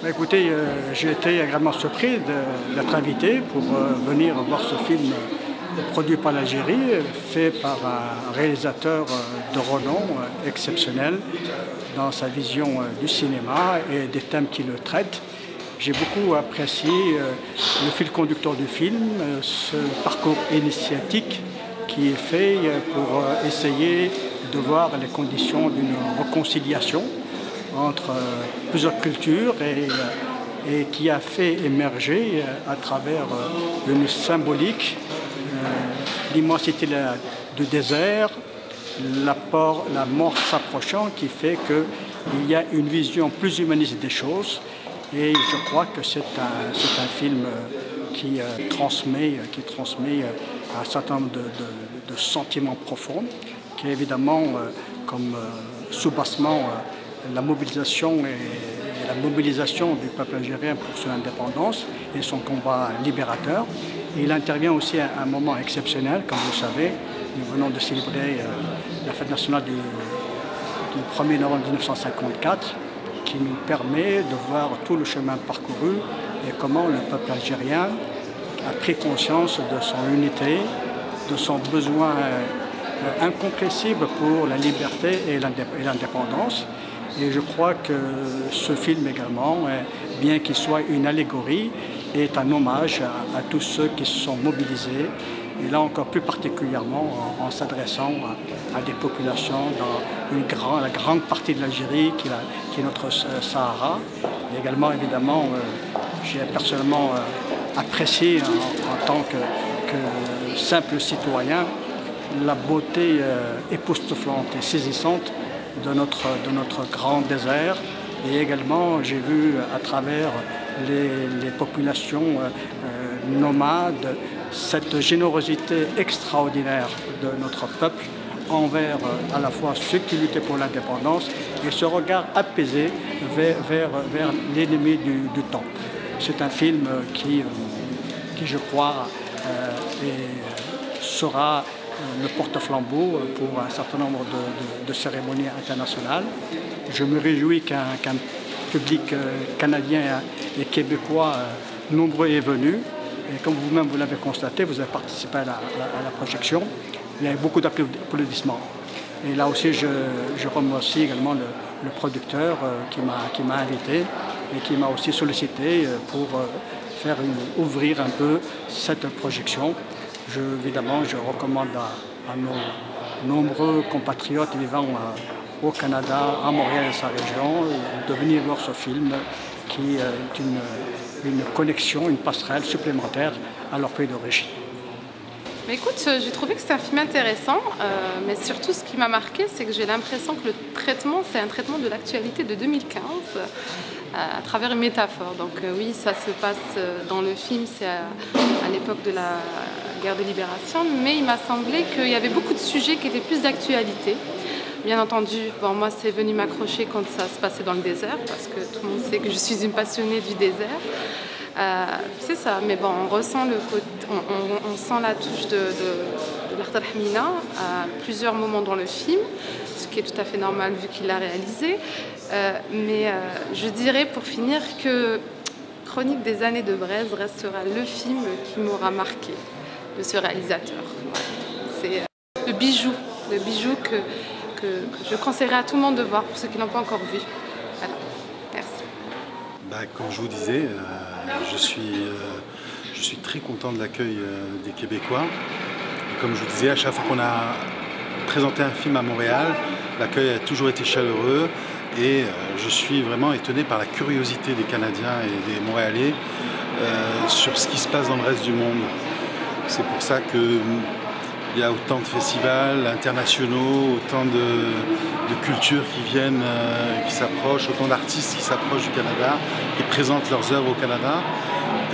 Écoutez, j'ai été agréablement surpris d'être invité pour venir voir ce film produit par l'Algérie, fait par un réalisateur de renom exceptionnel dans sa vision du cinéma et des thèmes qu'il traite. J'ai beaucoup apprécié le fil conducteur du film, ce parcours initiatique qui est fait pour essayer de voir les conditions d'une réconciliation entre plusieurs cultures et qui a fait émerger à travers une symbolique l'immensité du désert, la mort s'approchant qui fait qu'il y a une vision plus humaniste des choses et je crois que c'est un film qui transmet un certain nombre de sentiments profonds qui est évidemment comme sous-bassement la mobilisation du peuple algérien pour son indépendance et son combat libérateur. Et il intervient aussi à un moment exceptionnel, comme vous le savez. Nous venons de célébrer la fête nationale du 1er novembre 1954, qui nous permet de voir tout le chemin parcouru et comment le peuple algérien a pris conscience de son unité, de son besoin incompressible pour la liberté et l'indépendance. Et je crois que ce film également, bien qu'il soit une allégorie, est un hommage à tous ceux qui se sont mobilisés, et là encore plus particulièrement en s'adressant à des populations dans la grande partie de l'Algérie qui est notre Sahara. Et également, évidemment, j'ai personnellement apprécié en tant que simple citoyen la beauté époustouflante et saisissante de notre grand désert. Et également, j'ai vu à travers les populations nomades cette générosité extraordinaire de notre peuple envers à la fois ceux qui luttaient pour l'indépendance et ce regard apaisé vers l'ennemi du temps. C'est un film qui je crois, sera le porte-flambeau pour un certain nombre de cérémonies internationales. Je me réjouis qu'un public canadien et québécois nombreux est venu. Et comme vous-même vous l'avez constaté, vous avez participé à la projection. Il y a eu beaucoup d'applaudissements. Et là aussi, je remercie également le producteur qui m'a invité et qui m'a aussi sollicité pour ouvrir un peu cette projection. Évidemment, je recommande à nos nombreux compatriotes vivant au Canada, à Montréal et sa région, de venir voir ce film qui est une connexion, une passerelle supplémentaire à leur pays d'origine. Mais écoute, j'ai trouvé que c'était un film intéressant, mais surtout ce qui m'a marqué, c'est que j'ai l'impression que le traitement, c'est un traitement de l'actualité de 2015 à travers une métaphore. Donc oui, ça se passe dans le film, c'est à l'époque de la guerre de libération, mais il m'a semblé qu'il y avait beaucoup de sujets qui étaient plus d'actualité. Bien entendu, moi c'est venu m'accrocher quand ça se passait dans le désert, parce que tout le monde sait que je suis une passionnée du désert. C'est ça, mais bon, on ressent on sent la touche de l'Artar Hamina à plusieurs moments dans le film, ce qui est tout à fait normal vu qu'il l'a réalisé. Mais je dirais pour finir que Chronique des années de Braise restera le film qui m'aura marqué de ce réalisateur. C'est le bijou que je conseillerais à tout le monde de voir pour ceux qui ne l'ont pas encore vu. Voilà. Merci. Comme je vous disais, je suis très content de l'accueil des Québécois. Et comme je vous disais, à chaque fois qu'on a présenté un film à Montréal, l'accueil a toujours été chaleureux et je suis vraiment étonné par la curiosité des Canadiens et des Montréalais sur ce qui se passe dans le reste du monde. C'est pour ça qu'il y a autant de festivals internationaux, autant de cultures qui viennent, qui s'approchent, autant d'artistes qui s'approchent du Canada, qui présentent leurs œuvres au Canada.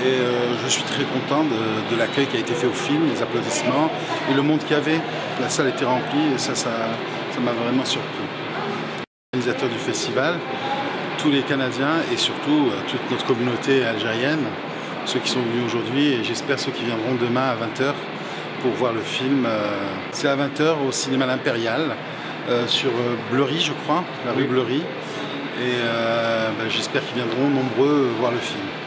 Et je suis très content de l'accueil qui a été fait au film, les applaudissements et le monde qu'il y avait. La salle était remplie et ça m'a vraiment surpris. Organisateur du festival, tous les Canadiens et surtout toute notre communauté algérienne, ceux qui sont venus aujourd'hui et j'espère ceux qui viendront demain à 20 h pour voir le film. C'est à 20 h au cinéma L'Impérial, sur Bleury, je crois, la rue Bleury. et j'espère qu'ils viendront nombreux voir le film.